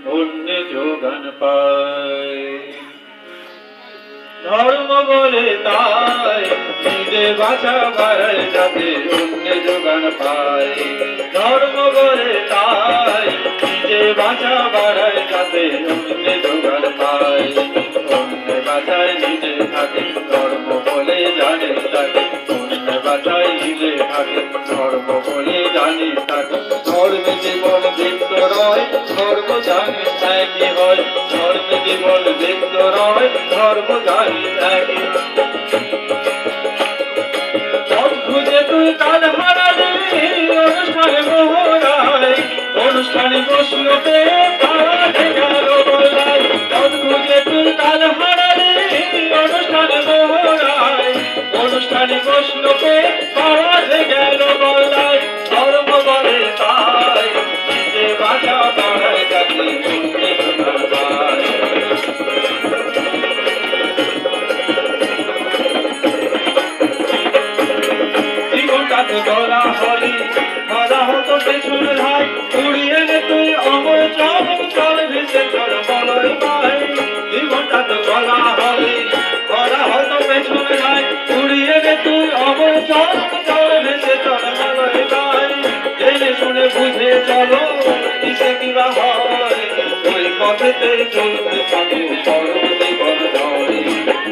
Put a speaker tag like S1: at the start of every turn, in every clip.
S1: পুণ্য যোগান পায়। ধর্ম বলে তাই নিজে বাঁচা বাড়ায় যাতে পুণ্য যোগান পায়। ধর্ম বলে তাই নিজে বাঁচা বাড়ায় যাতে পুণ্য যোগান পায়। পুণ্য বাঁচায় নিজে থাকে ধর্ম বলে জানে তাকে। পুণ্য বাঁচায় নিজে থাকে ধর্ম বলে জানে তাকে। ধর্মে জীবন দীপ্ত রয় ধর্ম জানি একই হয়। ধর্মে জীবন দীপ্ত রয় ধর্ম জানি একই। পথ খুঁজে তুই কাল হারালি অনুষ্ঠানে মোহরায়। অনুষ্ঠানে বসলোতে কাজে গেল বলাই। পথ খুঁজে তুই কাল হারালি অনুষ্ঠানে মোহরায়। অনুষ্ঠানে বসলোতে কাজে গেল বলাই। ধর্ম বলে তাই নিজে বাঁচা বাড়ায় যাতে পুণ্য যোগান পায়। জীবনটাকে গলা হলি ধরা হতো পেছনে ভাই। উড়িয়ে নে তুই অমর চল ভেসে চল বলয় ভাই। জীবনটাকে গলা হলি ধরা হতো পেছনে ভাই। উড়িয়ে নে তুই অমর চল ভেসে চল বলয় ভাই। জেনে শুনে বুঝে চলো কিসে কিবা হয়। ওই পথেতে চলতে থাকো করো জীবন জয়।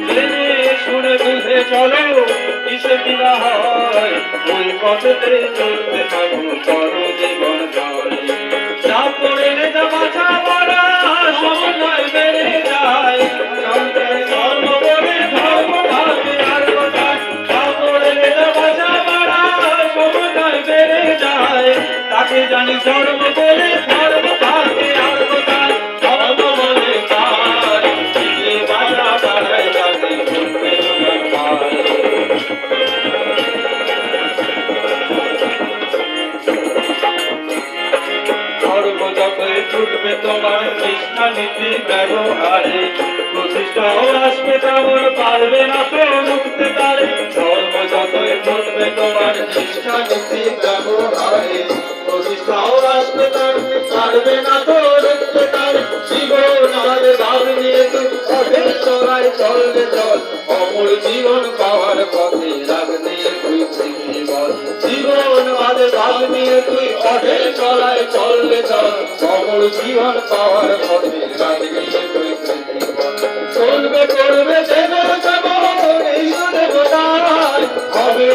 S1: জেনে শুনে বুঝে চলো কিসে কিবা হয়। ওই পথেতে চলতে থাকো করো জীবন জয়। যা পড়ে যা বাছা বড়া সমন্বয় বেড়ে যায়। ধর্ম বলে ধর্ম ভাবে আর কোথায়। যা পড়ে যা বাছা বড়া সমন্বয় বেড়ে যায়। তাকে জানি ধর্ম বলে ধর্ম ভাবে আর কোথায়। ধর্ম বলে তাই নিজে বাছা বাড়ায় যাতে পুণ্য যোগান পায়। ধর্ম যতই ছুটবে তোমার কৃষ্ণা নীতি ব্যবহারে। প্রতিষ্ঠাও আসবে তেমন পারবে না তো রুখতে তারে। ধর্ম যতই ছুটবে তোমার কৃষ্ণা নীতি ব্যবহারে। প্রতিষ্ঠাও আসবে তেমন পারবে না তো রুখতে তারে। জীবন আমাদের ভাব নিয়ে তুই অঢেল চড়াই চললে চল। অমর জীবন পাওয়ার পথে রাগ নিয়ে তুই জীবন। জীবন আমাদের ভাব নিয়ে তুই অঢেল চড়াই চললে চল। অমর জীবন পাওয়ার পথে রাগ নিয়ে তুই জীবন। চলবে করবে দেব এই দেবতায় হবে